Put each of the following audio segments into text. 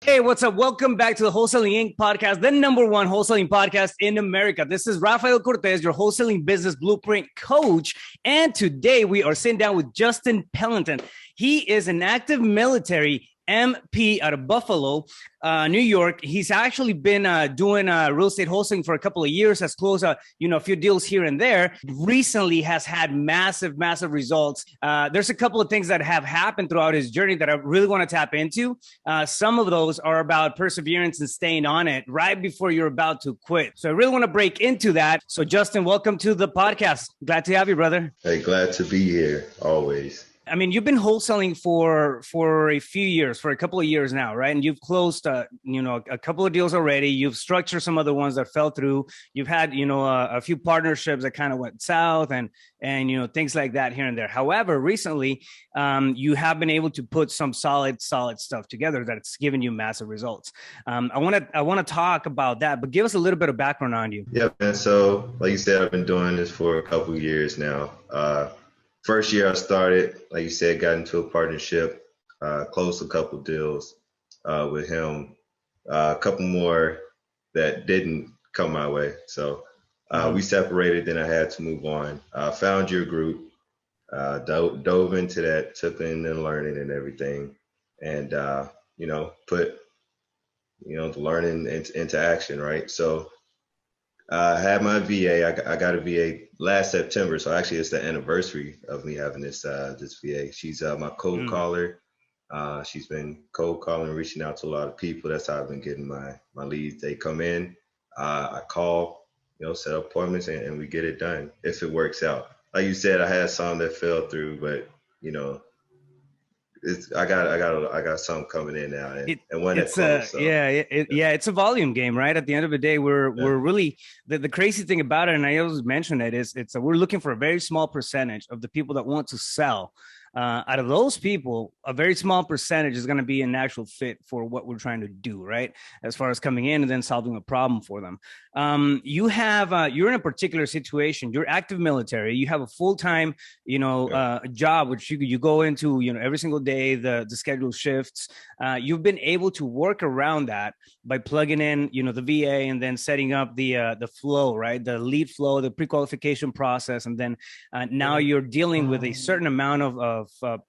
Hey, what's up? Welcome back to the Wholesaling Inc. podcast, the number one wholesaling podcast in America. This is Rafael Cortez, your wholesaling business blueprint coach. And today we are sitting down with Justin Pendleton. He is an active military MP out of Buffalo, New York. He's actually been doing real estate wholesaling for a couple of years, has closed a few deals here and there. Recently has had massive results. There's a couple of things that have happened throughout his journey that I really want to tap into. Some of those are about perseverance and staying on it right before you're about to quit. So I really want to break into that. So Justin, welcome to the podcast. Glad to have you, brother. Hey, glad to be here always. I mean, you've been wholesaling for a few years, for a couple of years now, right? And you've closed, a couple of deals already. You've structured some other ones that fell through. You've had, a few partnerships that kind of went south and things like that here and there. However, recently, you have been able to put some solid stuff together that's given you massive results. I want to talk about that, but give us a little bit of background on you. Yeah, man. So, like you said, I've been doing this for a couple of years now. First year I started, like you said, got into a partnership, closed a couple deals with him, a couple more that didn't come my way. So we separated, then I had to move on. Found your group, dove into that, took in the learning and everything, and, put, the learning into action, right? So I had my VA. I got a VA last September, so actually it's the anniversary of me having this VA. She's my cold caller. She's been cold calling, reaching out to a lot of people. That's how I've been getting my leads. They come in, I call, set appointments, and we get it done if it works out. Like you said, I had some that fell through, but I got some coming in now, and when it's it's a volume game, right? At the end of the day, we're really the crazy thing about it, and I always mention it, is we're looking for a very small percentage of the people that want to sell. Out of those people, a very small percentage is going to be an actual fit for what we're trying to do, right? As far as coming in and then solving a problem for them. You're in a particular situation. You're active military. You have a full-time, job, which you go into, every single day, the schedule shifts. You've been able to work around that by plugging in, the VA and then setting up the flow, right? The lead flow, the pre-qualification process. And then now you're dealing with a certain amount of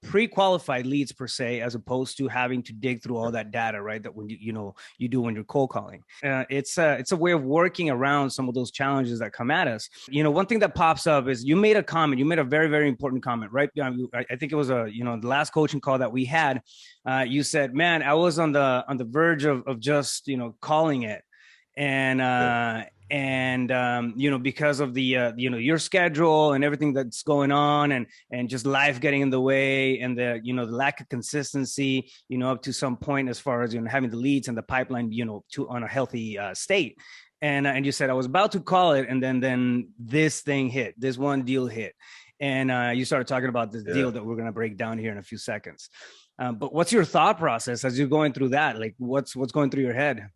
pre-qualified leads per se, as opposed to having to dig through all that data, right? That when you do when you're cold calling. It's a way of working around some of those challenges that come at us. One thing that pops up is you made a comment. You made a very, very important comment, right? I think it was the last coaching call that we had. You said, "Man, I was on the verge of just calling it," and because of the your schedule and everything that's going on and just life getting in the way and the the lack of consistency up to some point as far as having the leads and the pipeline to on a healthy state. And you said, I was about to call it, and then this thing hit, this one deal hit, and you started talking about this deal that we're going to break down here in a few seconds. But what's your thought process as you're going through that? Like, what's going through your head?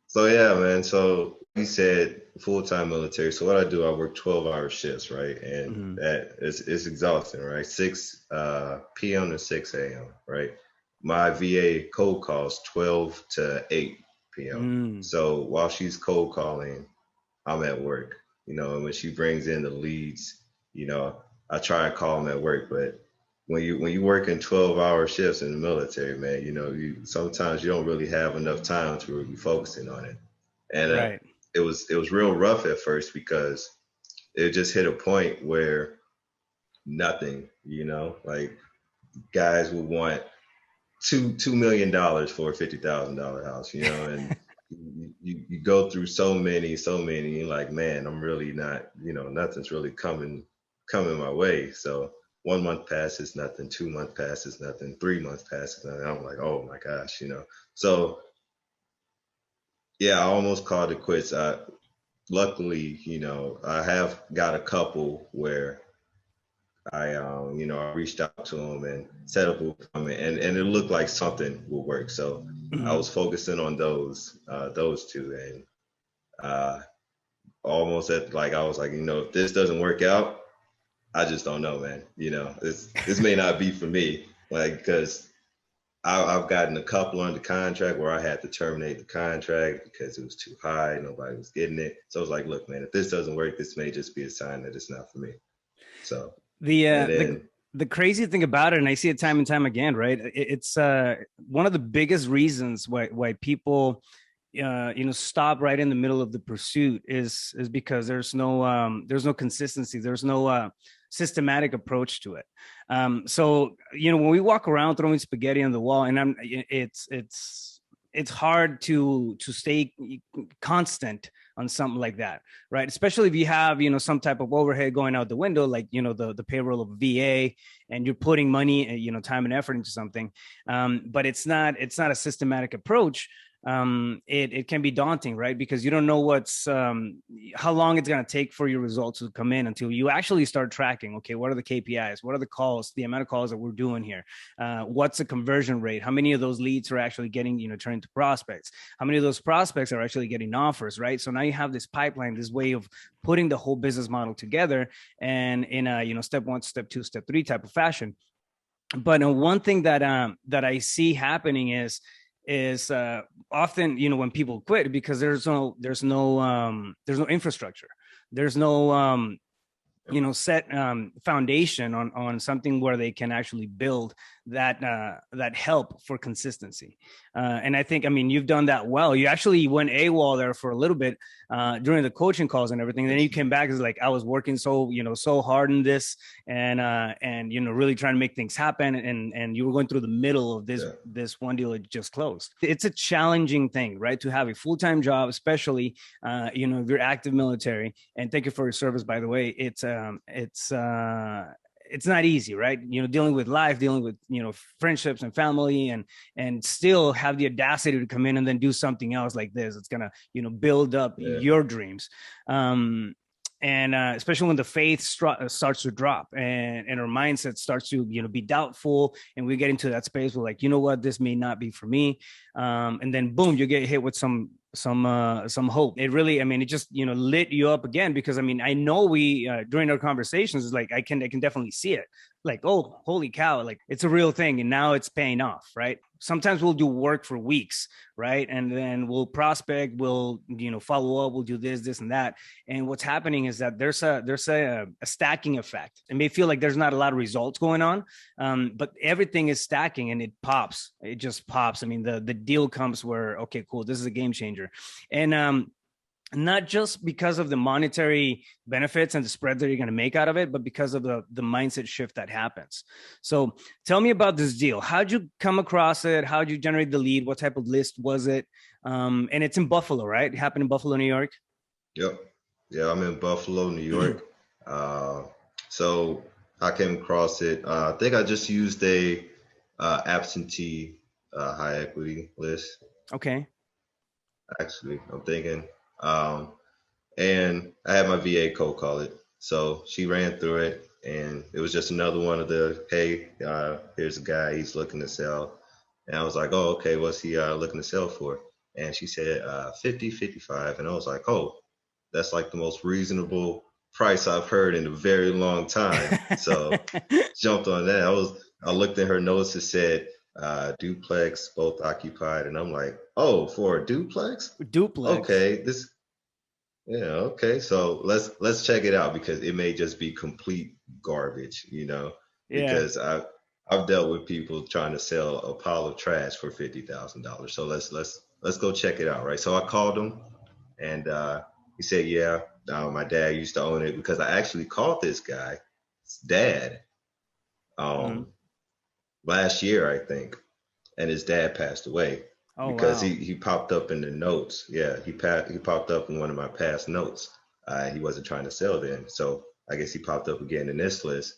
So yeah, man. So you said full-time military. So what I do, I work 12-hour shifts, right? And that is exhausting, right? 6 p.m. to 6 a.m., right? My VA cold calls 12 to 8 p.m. So while she's cold calling, I'm at work, and when she brings in the leads, I try and call them at work. But when you work in 12-hour shifts in the military, man, you sometimes you don't really have enough time to really be focusing on it. And right. It was real rough at first because it just hit a point where nothing, like guys would want $2 million for a $50,000 house, and you go through so many, you're like, man, I'm really not, nothing's really coming my way. So 1 month passes, nothing. 2 months passes, nothing. 3 months passes, nothing. I'm like, oh my gosh, So yeah, I almost called it quits. Luckily, I have got a couple where I reached out to them and set up and it looked like something would work. So I was focusing on those two, and almost I was like, if this doesn't work out, I just don't know, man. This may not be for me, like, because I've gotten a couple under contract where I had to terminate the contract because it was too high. Nobody was getting it. So I was like, look, man, if this doesn't work, this may just be a sign that it's not for me. So, The and uh, the then, the crazy thing about it, and I see it time and time again, right? It's one of the biggest reasons why people stop right in the middle of the pursuit is because there's no consistency, there's no systematic approach to it. So when we walk around throwing spaghetti on the wall, and it's hard to stay constant on something like that, right? Especially if you have some type of overhead going out the window, like the payroll of VA, and you're putting money, time and effort into something, but it's not a systematic approach. It can be daunting, right? Because you don't know how long it's going to take for your results to come in until you actually start tracking. Okay, what are the KPIs? What are the calls? The amount of calls that we're doing here? What's the conversion rate? How many of those leads are actually getting turned into prospects? How many of those prospects are actually getting offers? Right. So now you have this pipeline, this way of putting the whole business model together, and in a step 1, step 2, step 3 type of fashion. But one thing that I see happening is often when people quit, because there's no infrastructure, there's no set foundation on something where they can actually build that help for consistency. And I think, you've done that well. You actually went AWOL there for a little bit during the coaching calls and everything. Then you came back as like, I was working so hard in this, and really trying to make things happen. And you were going through the middle of this one deal that just closed. It's a challenging thing, right? To have a full-time job, especially if you're active military. And thank you for your service, by the way. It's not easy, right? Dealing with life, dealing with friendships and family, and still have the audacity to come in and then do something else like this. It's gonna build up your dreams. And especially when the faith starts to drop, and our mindset starts to be doubtful, and we get into that space where, like, what, this may not be for me. And then boom, you get hit with some hope. It really, it just lit you up again, because I know we during our conversations, is like, I can definitely see it, like, oh, holy cow, like, it's a real thing, and now it's paying off, right? Sometimes we'll do work for weeks, right? And then we'll prospect, we'll follow up, we'll do this and that. And what's happening is that there's a stacking effect. It may feel like there's not a lot of results going on, but everything is stacking, and it just pops. The deal comes where, okay, cool, this is a game changer. And not just because of the monetary benefits and the spread that you're going to make out of it, but because of the mindset shift that happens. So tell me about this deal. How'd you come across it? How'd you generate the lead? What type of list was it? And it's in Buffalo, right? It happened in Buffalo, New York. Yep. Yeah, I'm in Buffalo, New York. So I came across it. I think I just used a absentee high equity list. Okay. Actually, I'm thinking. And I had my VA cold call it. So she ran through it, and it was just another one of the, hey, here's a guy, he's looking to sell. And I was like, oh, okay, what's he looking to sell for? And she said 50, 55. And I was like, oh, that's like the most reasonable price I've heard in a very long time. So jumped on that. I looked at her notes, it said duplex, both occupied. And I'm like, oh, for a duplex? Okay, okay. So let's check it out, because it may just be complete garbage, Yeah. because I've dealt with people trying to sell a pile of trash for $50,000. So let's go check it out, right? So I called him, and he said, yeah, my dad used to own it, because I actually called this guy's dad last year, I think, and his dad passed away. Oh, because wow. he popped up in the notes. Yeah, he popped up in one of my past notes. He wasn't trying to sell then, so I guess he popped up again in this list.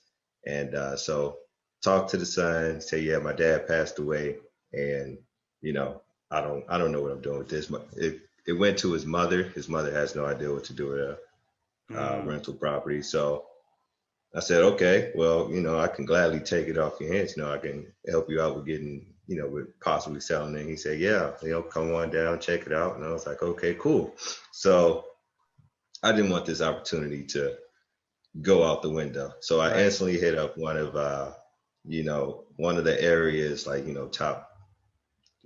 And so talked to the son. Say, yeah, my dad passed away, and I don't know what I'm doing with this. It went to his mother. His mother has no idea what to do with a rental property. So I said, okay, well, I can gladly take it off your hands. I can help you out with getting, with possibly selling it. And he said, yeah, come on down, check it out. And I was like, okay, cool. So I didn't want this opportunity to go out the window. So I instantly hit up one of the areas, like, top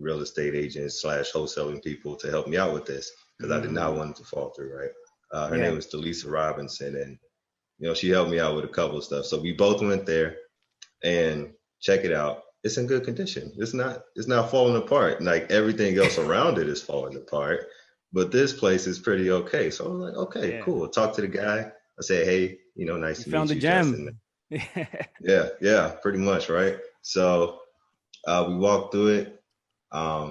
real estate agents / wholesaling people to help me out with this because I did not want it to fall through, right? Her name was Delisa Robinson, and she helped me out with a couple of stuff. So we both went there, and check it out. It's in good condition. It's not falling apart. Like everything else around it is falling apart, but this place is pretty okay. So I was like, okay, cool. Talk to the guy. I said, hey, nice to meet you. Found the gem. Yeah, pretty much, right? So we walk through it.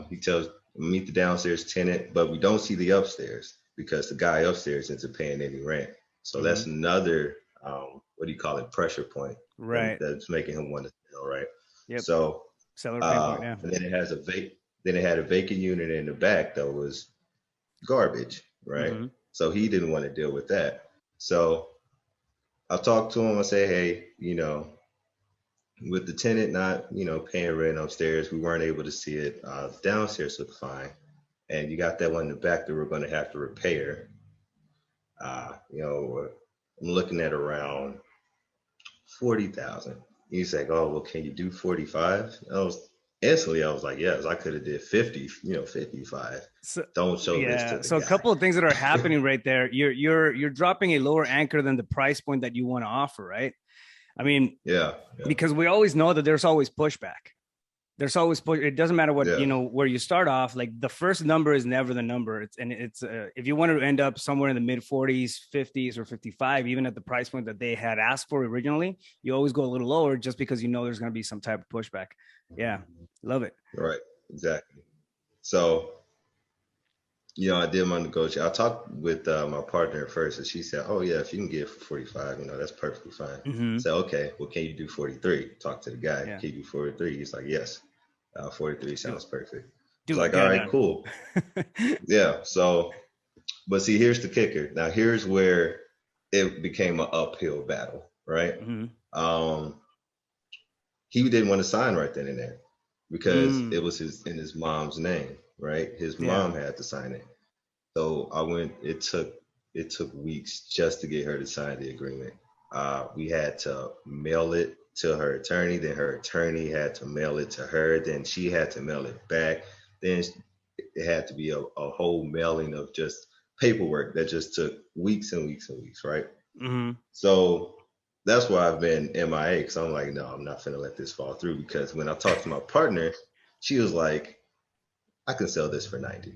He tells meet the downstairs tenant, but we don't see the upstairs because the guy upstairs isn't paying any rent. So that's another what do you call it? Pressure point, right? That's making him want to sell, right? Yep. So seller point, and then it had a vacant unit in the back that was garbage, right? So he didn't want to deal with that. So I talked to him. I say, hey, with the tenant not, paying rent upstairs, we weren't able to see it. Downstairs looked fine, and you got that one in the back that we're going to have to repair. I'm looking at around 40,000. He's like, oh, well, can you do 45? I was like, yes, I could have did 50, 55. So, don't show this to the So guy. A couple of things that are happening right there. You're dropping a lower anchor than the price point that you want to offer, right? I mean, yeah. Because we always know that there's always pushback. There's always push. It doesn't matter what, where you start off, like the first number is never the number. It's if you want to end up somewhere in the mid 40s, 50s or 55, even at the price point that they had asked for originally, you always go a little lower just because there's going to be some type of pushback. Yeah. Love it. Right. Exactly. So, I did my negotiation. I talked with my partner at first, and she said, oh yeah, if you can get it for 45, that's perfectly fine. So, okay, well, can you do 43? Talk to the guy. Can you do 43? He's like, yes. 43 sounds perfect. It's like, all right, cool. Yeah. So, but see, here's the kicker. Now, here's where it became an uphill battle, right? He didn't want to sign right then and there because it was in his mom's name, right? His mom had to sign it. So it took weeks just to get her to sign the agreement. We had to mail it to her attorney, then her attorney had to mail it to her, then she had to mail it back. Then it had to be a whole mailing of just paperwork that just took weeks and weeks and weeks, right? So that's why I've been MIA, because I'm like, no, I'm not finna let this fall through, because when I talked to my partner, she was like, I can sell this for 90.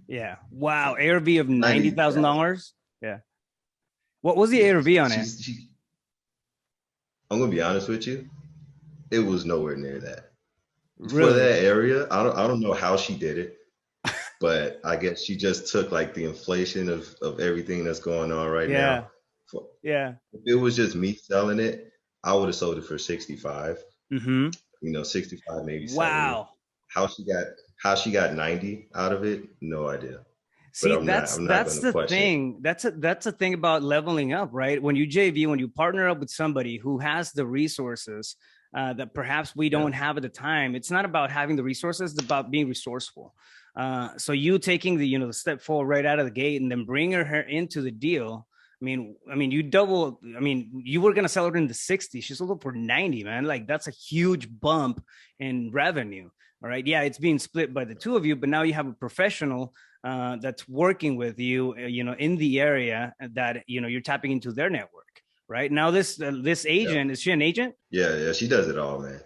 Yeah. Wow. ARV of $90,000. Yeah. What was the ARV on it? I'm gonna be honest with you. It was nowhere near that. Really? For that area, I don't know how she did it, but I guess she just took like the inflation of everything that's going on right now. If it was just me selling it, I would have sold it for 65. 65, maybe 70. Wow. How she got 90 out of it, no idea. See, that's the thing. That's a thing about leveling up, right? When you partner up with somebody who has the resources that perhaps we don't have at the time, it's not about having the resources, it's about being resourceful. So you taking the step forward right out of the gate and then bringing her into the deal. I mean, you were going to sell her in the 60s. She sold it for 90, man. Like, that's a huge bump in revenue. All right. Yeah, it's being split by the two of you, but now you have a professional that's working with you, in the area that, you're tapping into their network. Right now, this agent, is she an agent? Yeah. She does it all, man.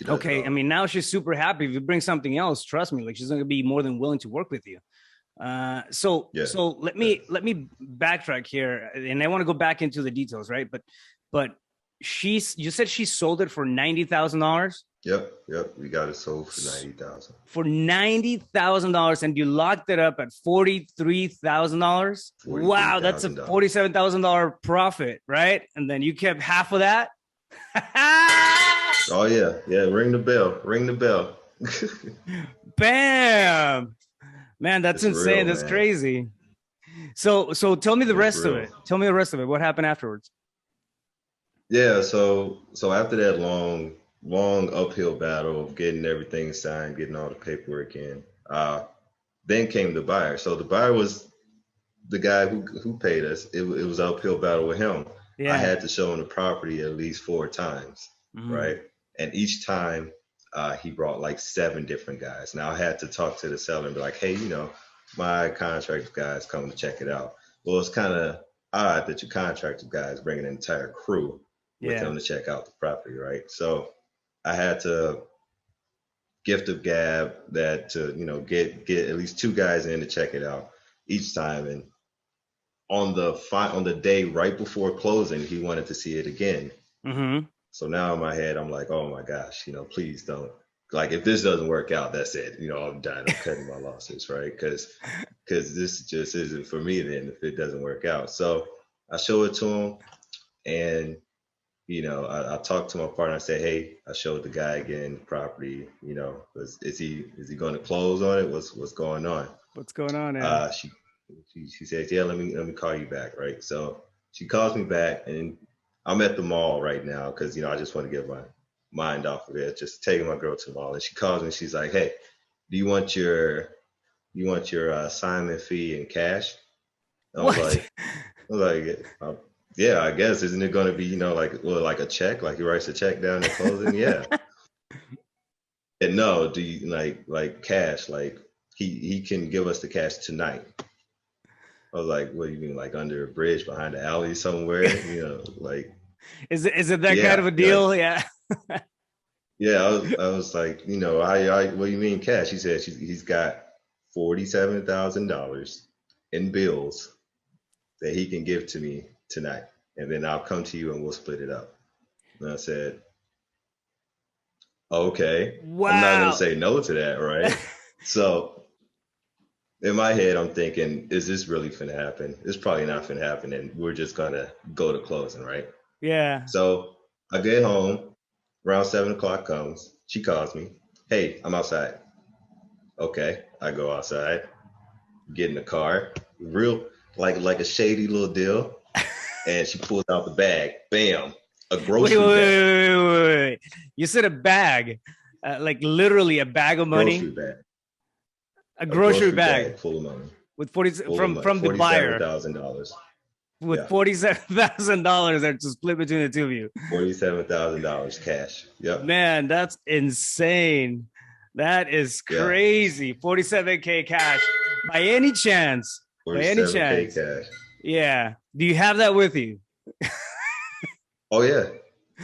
Okay. I mean, now she's super happy. If you bring something else, trust me, like she's going to be more than willing to work with you. So let me backtrack here, and I want to go back into the details, right? But you said she sold it for $90,000. Yep. We got it sold for 90,000. For $90,000, and you locked it up at $43,000. Wow, that's a $47,000 profit, right? And then you kept half of that. Oh yeah. Ring the bell. Bam. Man, that's insane. That's crazy. So tell me the rest of it. Tell me the rest of it. What happened afterwards? Yeah, so after that long uphill battle of getting everything signed, getting all the paperwork in, then came the buyer. So the buyer was the guy who paid us. It was an uphill battle with him. Yeah. I had to show him the property at least 4 times, right? And each time he brought like 7 different guys. Now I had to talk to the seller and be like, hey, my contractor guys coming to check it out. Well, it's kind of odd that your contractor guys bring an entire crew with Yeah. them to check out the property, right? So I had to gift of gab that to get at least 2 guys in to check it out each time. And on the day right before closing, he wanted to see it again. Mm-hmm. So now in my head, I'm like, oh my gosh, please don't. Like, if this doesn't work out, that's it. I'm done. I'm cutting my losses, right? Because this just isn't for me then if it doesn't work out. So I show it to him, and I talked to my partner. I said, hey, I showed the guy again the property. Is he going to close on it? What's going on? What's going on, man? She says, yeah, let me call you back, right? So she calls me back, and I'm at the mall right now because I just want to get my mind off of it. Just taking my girl to the mall, and she calls me. She's like, hey, do you want your assignment fee in cash? I was like, yeah, I guess. Isn't it going to be like a check? Like he writes a check down at closing? Yeah. And no, do you like cash? Like he can give us the cash tonight. I was like, what do you mean, like under a bridge behind the alley somewhere? Like is it that kind of a deal? Like, yeah. Yeah, I was like, what do you mean cash? He said he's got $47,000 in bills that he can give to me tonight, and then I'll come to you and we'll split it up. And I said, okay. Wow. I'm not going to say no to that, right? So in my head, I'm thinking, is this really finna happen? It's probably not finna happen, and we're just gonna go to closing, right? Yeah. So I get home, around 7 o'clock comes, she calls me, hey, I'm outside. Okay, I go outside, get in the car, real like a shady little deal, and she pulls out the bag, bam, a grocery bag. Wait. You said a bag, like literally a bag of money? Grocery bag. A grocery bag full of money. With from the buyer. $47,000. With $47,000 that to split between the two of you. $47,000 cash. Yep. Man, that's insane. That is crazy. Yeah. 47K cash. By any chance? By any chance? Cash. Yeah. Do you have that with you? Oh yeah.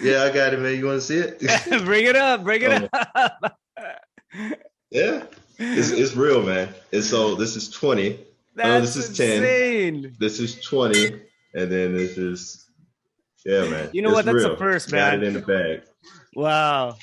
Yeah, I got it, man. You want to see it? Bring it up. Bring it up. Yeah. It's real, man. And so this is 20. That's this is insane. 10. This is 20. And then this is, yeah, man. You know what? That's the first, man. Got it in the bag. Wow.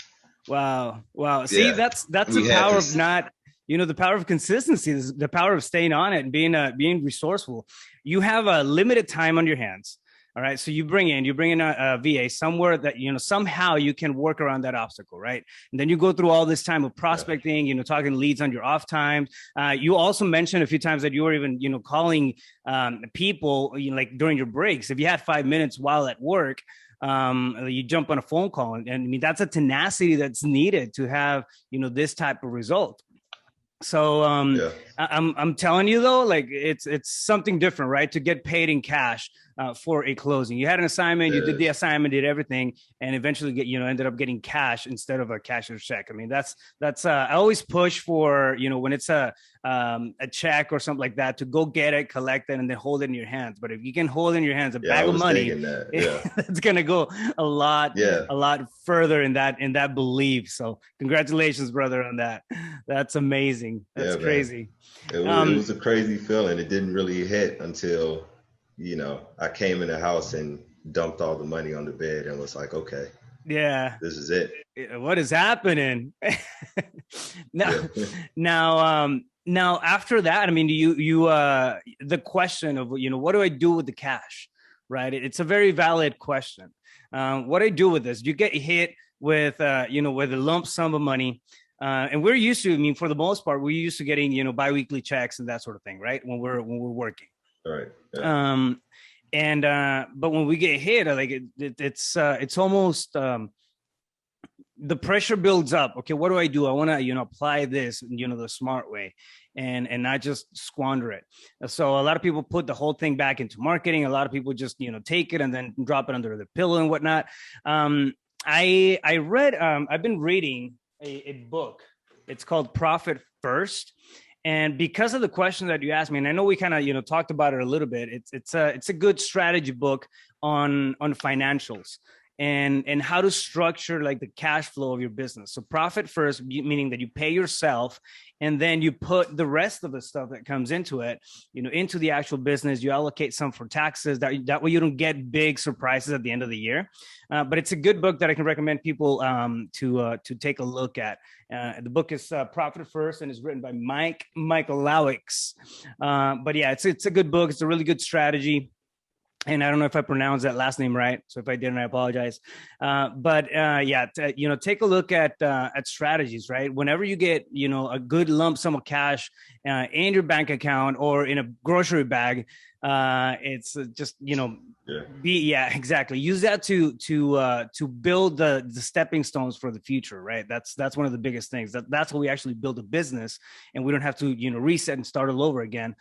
See, that's the power of not, the power of consistency, the power of staying on it and being resourceful. You have a limited time on your hands. All right. So you bring in a VA somewhere that, somehow you can work around that obstacle. Right. And then you go through all this time of prospecting, talking leads on your off times. You also mentioned a few times that you were even, calling people like during your breaks. If you had 5 minutes while at work, you jump on a phone call. And I mean, that's a tenacity that's needed to have, this type of result. So I'm telling you though, like it's something different, right? To get paid in cash for a closing. You had an assignment, you did the assignment, did everything, and eventually ended up getting cash instead of a cashier's check. I mean, that's I always push for, when it's a check or something like that, to go get it, collect it, and then hold it in your hands. But if you can hold in your hands a bag of money, it's gonna go a lot further in that belief. So congratulations, brother, on that. That's amazing. That's crazy. It was a crazy feeling. It didn't really hit until, I came in the house and dumped all the money on the bed and was like, okay, this is it. What is happening? Now after that, I mean, the question of, what do I do with the cash, right? It's a very valid question. What do I do with this? You get hit with, with a lump sum of money. And we're used to, I mean, for the most part, we're used to getting, biweekly checks and that sort of thing, right? When we're working. All right. Yeah. But when we get hit, like it's almost, the pressure builds up. Okay, what do I do? I want to, apply this, the smart way and not just squander it. So a lot of people put the whole thing back into marketing. A lot of people just, take it and then drop it under the pillow and whatnot. I read, I've been reading a book. It's called Profit First. And because of the question that you asked me, and I know we kind of talked about it a little bit, it's a good strategy book on financials and how to structure like the cash flow of your business. So profit first, meaning that you pay yourself, and then you put the rest of the stuff that comes into it, into the actual business. You allocate some for taxes. That way you don't get big surprises at the end of the year. But it's a good book that I can recommend people to take a look at. The book is Profit First, and it's written by Michael Lowix. But yeah, it's a good book. It's a really good strategy. And I don't know if I pronounced that last name right. So if I didn't, I apologize. Yeah, take a look at strategies, right? Whenever you get, a good lump sum of cash in your bank account or in a grocery bag, it's just, exactly. Use that to build the stepping stones for the future, right? That's one of the biggest things. That's how we actually build a business, and we don't have to, reset and start all over again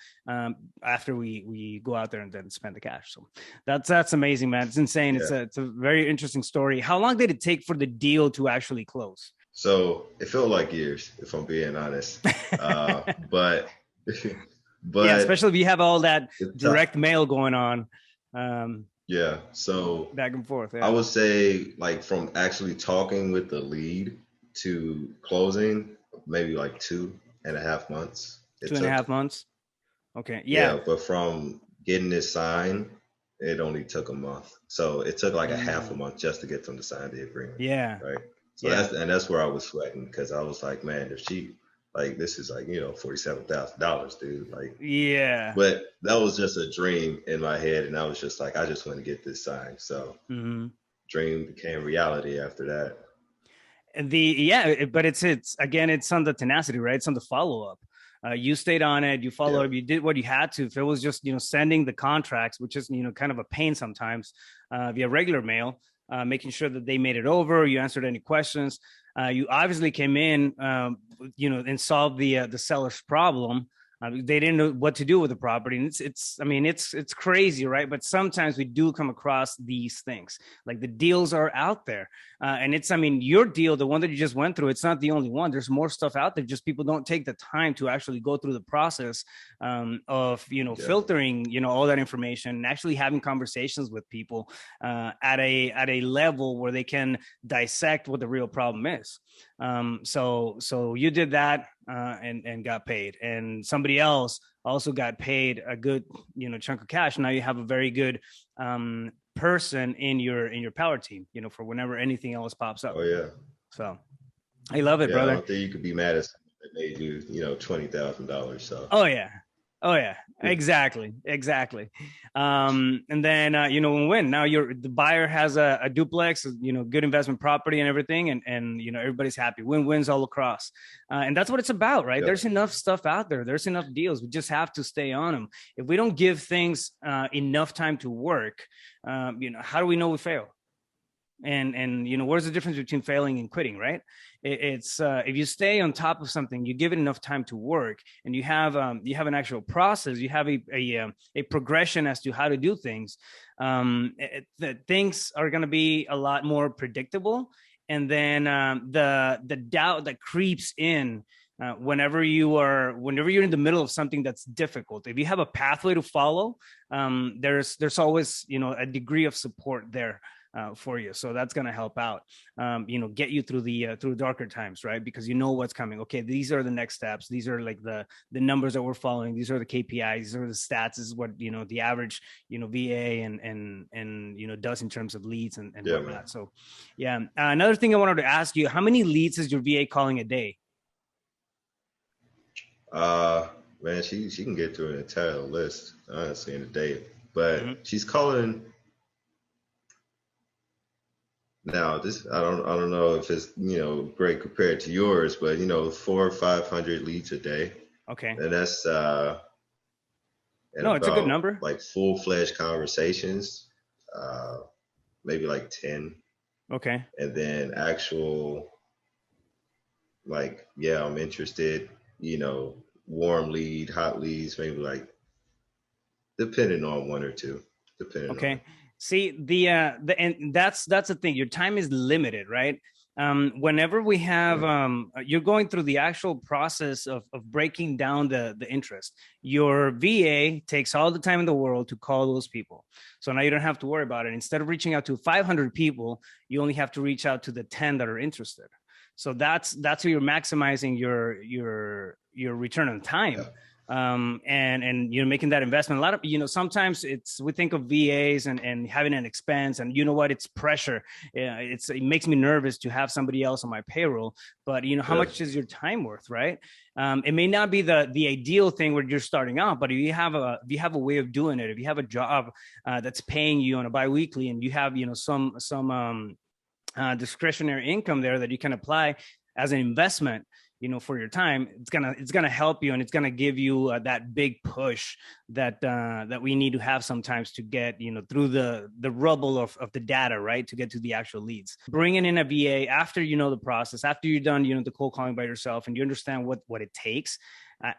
after we go out there and then spend the cash. So that's amazing, man. It's insane. Yeah. It's a very interesting story. How long did it take for the deal to actually close? So it felt like years, if I'm being honest. But yeah, especially if you have all that direct mail going on. Yeah, so back and forth. Yeah. I would say like from actually talking with the lead to closing, maybe like 2.5 months. 2.5 months. Okay. Yeah, but from getting this signed, it only took a month. So it took like a half a month just to get them to sign the agreement. Yeah. Right. So that's where I was sweating, because I was like, man, if she like, this is like, $47,000, dude. Like, yeah. But that was just a dream in my head, and I was just like, I just want to get this signed. So dream became reality after that. But it's again, it's on the tenacity, right? It's on the follow up. You stayed on it. You followed up. You did what you had to. If it was just sending the contracts, which is kind of a pain sometimes via regular mail, making sure that they made it over. You answered any questions. You obviously came in, and solved the seller's problem. They didn't know what to do with the property, and it's crazy, right? But sometimes we do come across these things. Like the deals are out there, and your deal, the one that you just went through, it's not the only one. There's more stuff out there. Just people don't take the time to actually go through the process of filtering all that information and actually having conversations with people at a level where they can dissect what the real problem is. So you did that and got paid, and somebody else also got paid a good chunk of cash. Now you have a very good person in your power team, for whenever anything else pops up. Oh yeah. So I love it, brother. I don't think you could be mad at someone that made you $20,000. So Oh yeah, exactly. And then win. Now the buyer has a duplex, good investment property and everything, and everybody's happy. Wins all across, and that's what it's about, right? Yep. There's enough stuff out there. There's enough deals. We just have to stay on them. If we don't give things enough time to work, how do we know we fail? And where's the difference between failing and quitting, right? It's if you stay on top of something, you give it enough time to work, and you have an actual process, you have a progression as to how to do things. Things are going to be a lot more predictable, and then the doubt that creeps in whenever you're in the middle of something that's difficult. If you have a pathway to follow, there's always a degree of support there for you. So that's going to help out, get you through the darker times, right? Because what's coming. Okay, these are the next steps. These are like the numbers that we're following. These are the KPIs. These are the stats. This is what, the average, VA and does in terms of leads and whatnot. Man. So yeah. Another thing I wanted to ask you, how many leads is your VA calling a day? Man, she can get through an entire list, honestly, in a day, but she's calling. Now, this I don't know if it's great compared to yours, but 400 or 500 leads a day. Okay. And that's no, it's a good number. Like full-fledged conversations, maybe like 10. Okay. And then actual, like, yeah, I'm interested. Warm lead, hot leads, maybe like depending on one or two. Okay. See, and that's the thing. Your time is limited, right? Whenever we have you're going through the actual process of breaking down the interest, your VA takes all the time in the world to call those people. So now you don't have to worry about it. Instead of reaching out to 500 people, you only have to reach out to the 10 that are interested. So that's how you're maximizing your return on time. Yeah. And making that investment. A lot of sometimes we think of VAs and having an expense, and it's pressure. It makes me nervous to have somebody else on my payroll. But how much is your time worth, right? It may not be the ideal thing where you're starting out, but if you have a way of doing it, if you have a job that's paying you on a biweekly, and you have some discretionary income there that you can apply as an investment for your time, it's gonna help you, and it's gonna give you that big push that we need to have sometimes to get through the rubble of the data, right, to get to the actual leads. Bringing in a VA after the process, after you're done the cold calling by yourself, and you understand what it takes.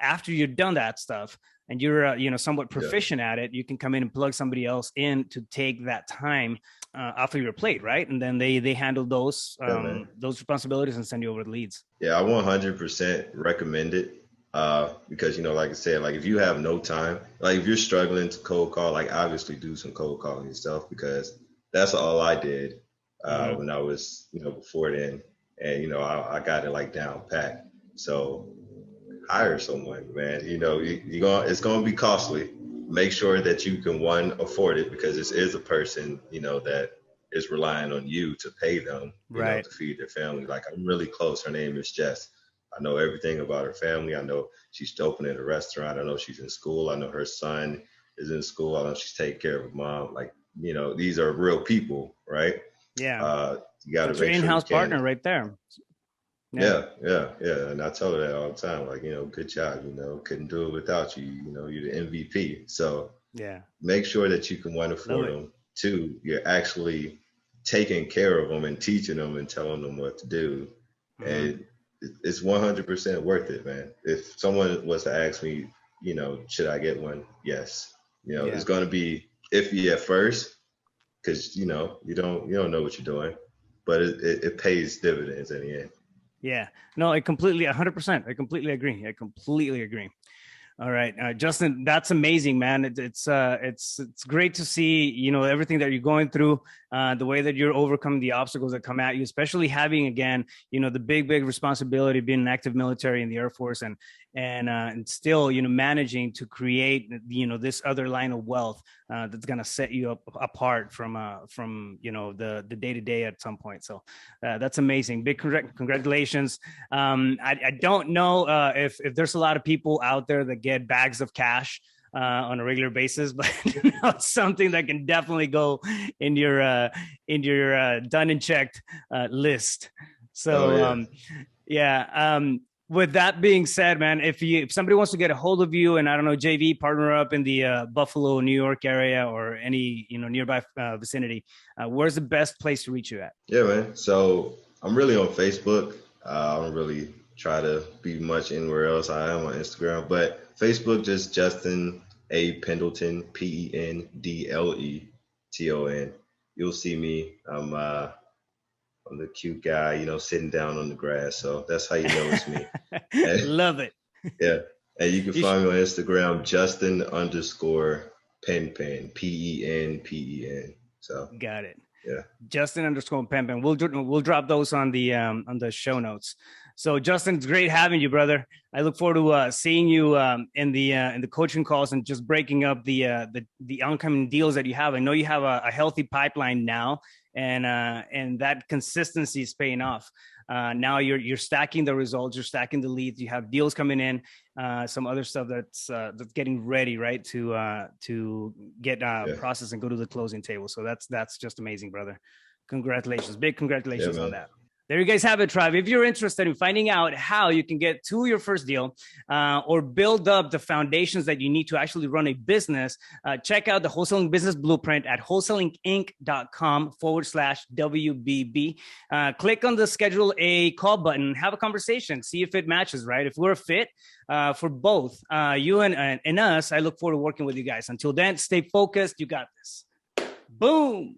After you've done that stuff and you're somewhat proficient at it, you can come in and plug somebody else in to take that time off of your plate, right? And then they handle those responsibilities and send you over the leads. Yeah, I 100% recommend it because like I said, like if you have no time, like if you're struggling to cold call, like obviously do some cold calling yourself, because that's all I did when I was before then, and I got it like down pat. So hire someone, man. It's going to be costly. Make sure that you can, one, afford it, because this is a person, that is relying on you to pay them, right, to feed their family. Like, I'm really close. Her name is Jess. I know everything about her family. I know she's opening a restaurant. I know she's in school. I know her son is in school. I know she's taking care of her mom. Like, these are real people, right? Yeah. You got to make your in-house partner right there. Yeah. And I tell her that all the time, like, good job, couldn't do it without you, you're the MVP. So yeah, make sure that you can, one, afford them. Two, you're actually taking care of them and teaching them and telling them what to do. And it's 100% worth it, man. If someone was to ask me, should I get one? Yes. It's going to be iffy at first, because, you don't know what you're doing, but it pays dividends in the end. Yeah, no, I completely 100%. I completely agree. All right, Justin, that's amazing, man. It's great to see, everything that you're going through, the way that you're overcoming the obstacles that come at you, especially having, again, the big responsibility of being an active military in the Air Force, and still, managing to create, this other line of wealth that's going to set you apart from the day-to-day at some point. So that's amazing. Big congratulations. I don't know if there's a lot of people out there that get bags of cash on a regular basis, but it's something that can definitely go in your done and checked list. So with that being said, man, if somebody wants to get a hold of you and, I don't know, JV, partner up in the Buffalo, New York area, or any nearby vicinity, where's the best place to reach you at? Yeah, man. So I'm really on Facebook. I don't really try to be much anywhere else. I am on Instagram, but Facebook, just Justin A. Pendleton, Pendleton. You'll see me. I'm the cute guy, sitting down on the grass. So that's how you know it's me. Love it. Yeah. And you can find me on Instagram, Justin_Penpen, Penpen. So got it. Yeah. Justin_Penpen. We'll drop those on the show notes. So Justin, it's great having you, brother. I look forward to seeing you in the coaching calls and just breaking up the oncoming deals that you have. I know you have a healthy pipeline now, and that consistency is paying off. Now you're stacking the results, you're stacking the leads. You have deals coming in, some other stuff that's getting ready, right, to get processed and go to the closing table. So that's just amazing, brother. Congratulations, big congratulations on that. There you guys have it, tribe. If you're interested in finding out how you can get to your first deal or build up the foundations that you need to actually run a business, check out the Wholesaling Business Blueprint at wholesalinginc.com/WBB. Click on the schedule a call button, have a conversation, see if it matches, right? If we're a fit for both you and us, I look forward to working with you guys. Until then, stay focused. You got this. Boom.